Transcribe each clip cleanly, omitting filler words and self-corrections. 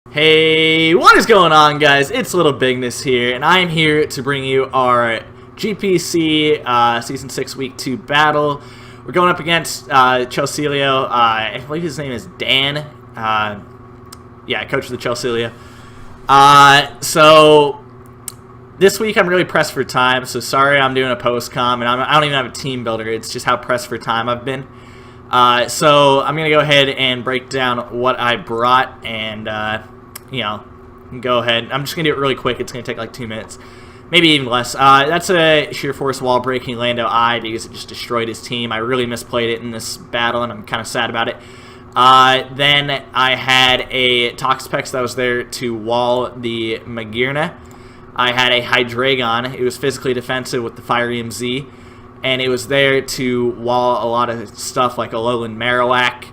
Hey, what is going on, guys? It's LittleBigness here, and I am here to bring you our GPC Season 6 Week 2 battle. We're going up against Chelsealeo. I believe his name is Dan. Yeah, coach of the Chelsealeo. So this week I'm really pressed for time, so sorry I'm doing a post-com, and I don't even have a team builder. It's just how pressed for time I've been. So I'm going to go ahead and break down what I brought and, go ahead. I'm just going to do it really quick. It's going to take like 2 minutes, maybe even less. That's a sheer force wall breaking Lando I because it just destroyed his team. I really misplayed it in this battle, and I'm kind of sad about it. Then I had a Toxpex that was there to wall the Magirna. I had a Hydreigon. It was physically defensive with the Fire EMZ. And it was there to wall a lot of stuff like a Lowland Marowak.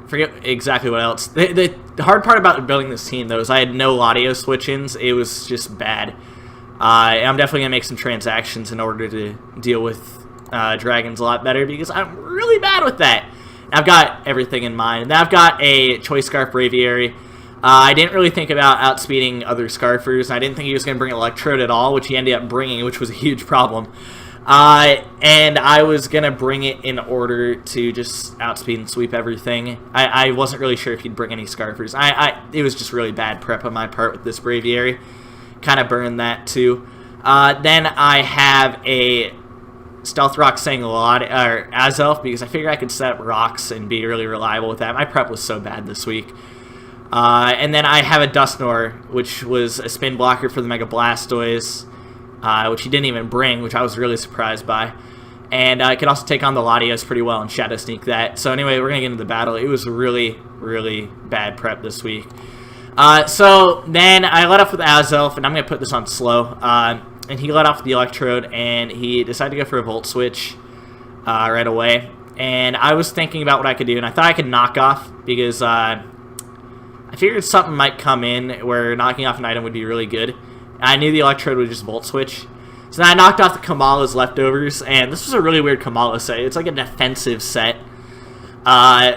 Forget exactly what else. The hard part about building this team, though, is I had no Latios switch-ins. It was just bad. I'm definitely going to make some transactions in order to deal with dragons a lot better because I'm really bad with that. I've got everything in mind. And then I've got a Choice Scarf Braviary. I didn't really think about outspeeding other Scarfers. I didn't think he was going to bring Electrode at all, which he ended up bringing, which was a huge problem. And I was going to bring it in order to just outspeed and sweep everything. I wasn't really sure if he'd bring any Scarfers. It was just really bad prep on my part with this Braviary. Kind of burned that too. Then I have a Stealth Rock saying a lot, or Azelf, because I figured I could set up rocks and be really reliable with that. My prep was so bad this week. And then I have a Dusknoir, which was a spin blocker for the Mega Blastoise, which he didn't even bring, which I was really surprised by. And I could also take on the Latios pretty well and Shadow Sneak that. So anyway, we're going to get into the battle. It was really, really bad prep this week. So then I let off with Azelf, and I'm going to put this on slow. And he let off the Electrode, and he decided to go for a Volt Switch right away. And I was thinking about what I could do, and I thought I could knock off because I figured something might come in where knocking off an item would be really good. I knew the Electrode would just Volt Switch. So then I knocked off the Kamala's leftovers, and this was a really weird Kamala set. It's like a defensive set.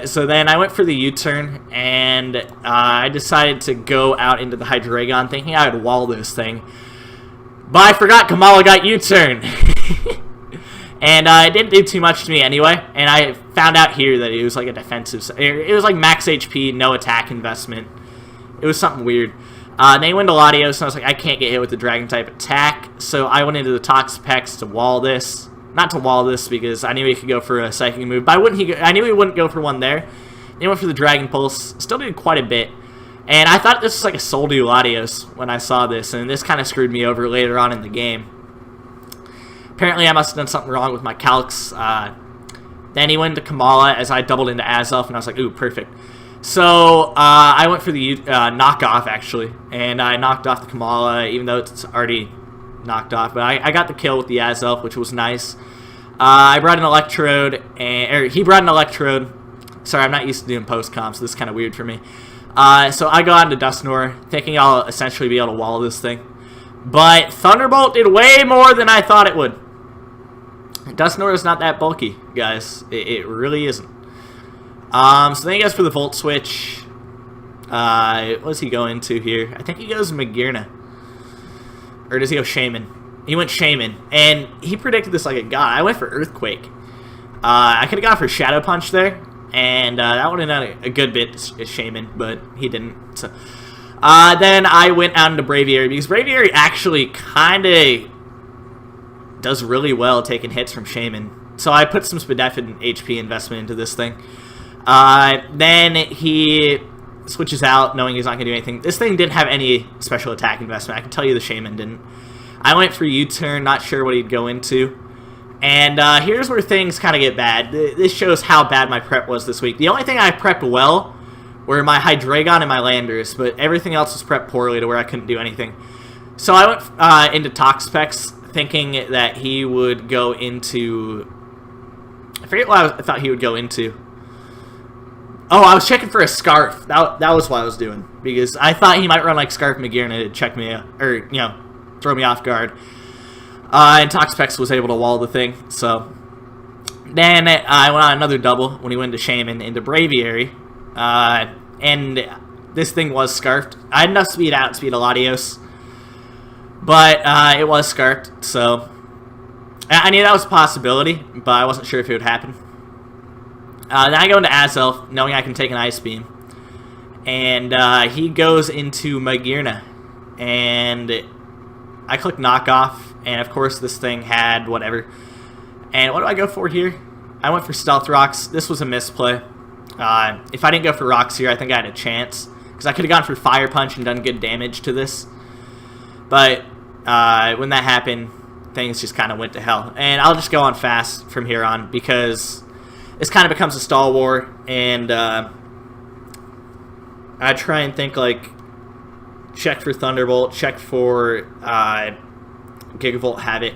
So then I went for the U-turn, and I decided to go out into the Hydreigon, thinking I would wall this thing. But I forgot Kamala got U-turn. And it didn't do too much to me anyway, and I found out here that it was like a defensive... It was like max HP, no attack investment. It was something weird. Then he went to Latios, and I was like, I can't get hit with the Dragon-type attack, so I went into the Toxpex to wall this. Not to wall this, because I knew he could go for a Psychic move, but I knew he wouldn't go for one there. Then he went for the Dragon Pulse, still did quite a bit. And I thought this was like a Soldew Latios when I saw this, and this kind of screwed me over later on in the game. Apparently, I must have done something wrong with my calcs. Then he went to Kamala as I doubled into Azelf, and I was like, ooh, perfect. So I went for the knockoff, actually, and I knocked off the Kamala, even though it's already knocked off. But I got the kill with the Azelf, which was nice. I brought an Electrode, or he brought an Electrode. Sorry, I'm not used to doing post-com, so this is kind of weird for me. So I go on to Dusknoir, thinking I'll essentially be able to wall this thing. But Thunderbolt did way more than I thought it would. Dusknoir is not that bulky, guys. It really isn't. So then he goes for the Volt Switch. What does he go into here? I think he goes Magirna. Or does he go Shaman? He went Shaman. And he predicted this like a god. I went for Earthquake. I could have gone for Shadow Punch there. And that would have done a good bit as Shaman, but he didn't. So, then I went out into Braviary, because Braviary actually kind of does really well taking hits from Shaman. So I put some Spadefid HP investment into this thing. Then he switches out, knowing he's not going to do anything. This thing didn't have any special attack investment. I can tell you the Shaman didn't. I went for U-turn, not sure what he'd go into. And here's where things kind of get bad. This shows how bad my prep was this week. The only thing I prepped well were my Hydreigon and my Landers, but everything else was prepped poorly to where I couldn't do anything. So I went into Toxpex, thinking that he would go into... I forget what I thought he would go into. Oh, I was checking for a Scarf. That was what I was doing, because I thought he might run like Scarf Magirna to check me, or, throw me off guard. And Toxpex was able to wall the thing, so... Then I went on another double when he went to Shaman into Braviary. and this thing was scarfed. I had enough speed out speed a Latios, but it was scarfed, so I knew that was a possibility, but I wasn't sure if it would happen. Then I go into Azelf, knowing I can take an Ice Beam, and he goes into Magirna, and I click Knockoff, and of course this thing had whatever. And what do I go for here? I went for Stealth Rocks. This was a misplay. If I didn't go for Rocks here, I think I had a chance, because I could have gone for Fire Punch and done good damage to this. But when that happened, things just kind of went to hell. And I'll just go on fast from here on, because this kind of becomes a stall war, and I try and think, like, check for Thunderbolt, check for Gigavolt Havoc.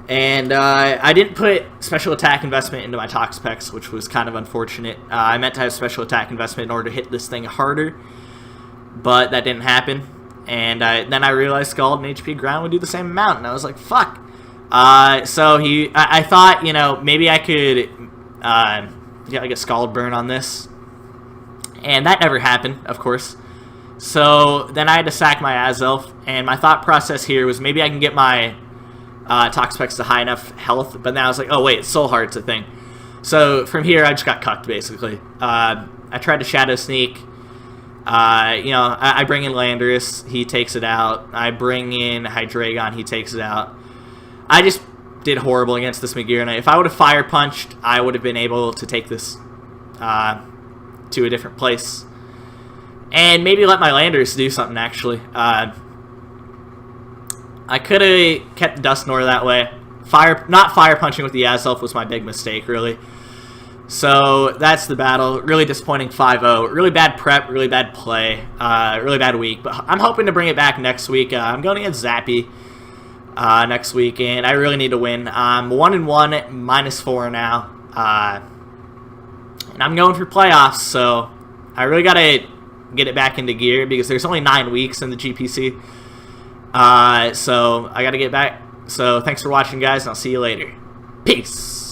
And I didn't put special attack investment into my Toxapex, which was kind of unfortunate. I meant to have special attack investment in order to hit this thing harder, but that didn't happen. And then I realized Scald and HP Ground would do the same amount, and I was like, fuck. So I thought, you know, maybe I could get like a Scald Burn on this. And that never happened, of course. So then I had to sack my Azelf, and my thought process here was maybe I can get my Toxapex to high enough health, but then I was like, oh wait, Soul Heart's a thing. So from here, I just got cucked, basically. I tried to Shadow Sneak. You know, I bring in Landorus, he takes it out. I bring in Hydreigon, he takes it out. I just did horrible against this Magirna. If I would have Fire Punched, I would have been able to take this to a different place. And maybe let my Landorus do something, actually. I could have kept Dusknoir that way. Not Fire Punching with the Azelf was my big mistake, really. So that's the battle. Really disappointing 5-0. Really bad prep, really bad play, really bad week. But I'm hoping to bring it back next week. I'm going against Zappy next week, and I really need to win. I'm 1-1, -4 now. And I'm going for playoffs, so I really got to get it back into gear, because there's only 9 weeks in the GPC. So I got to get back. So thanks for watching, guys, and I'll see you later. Peace.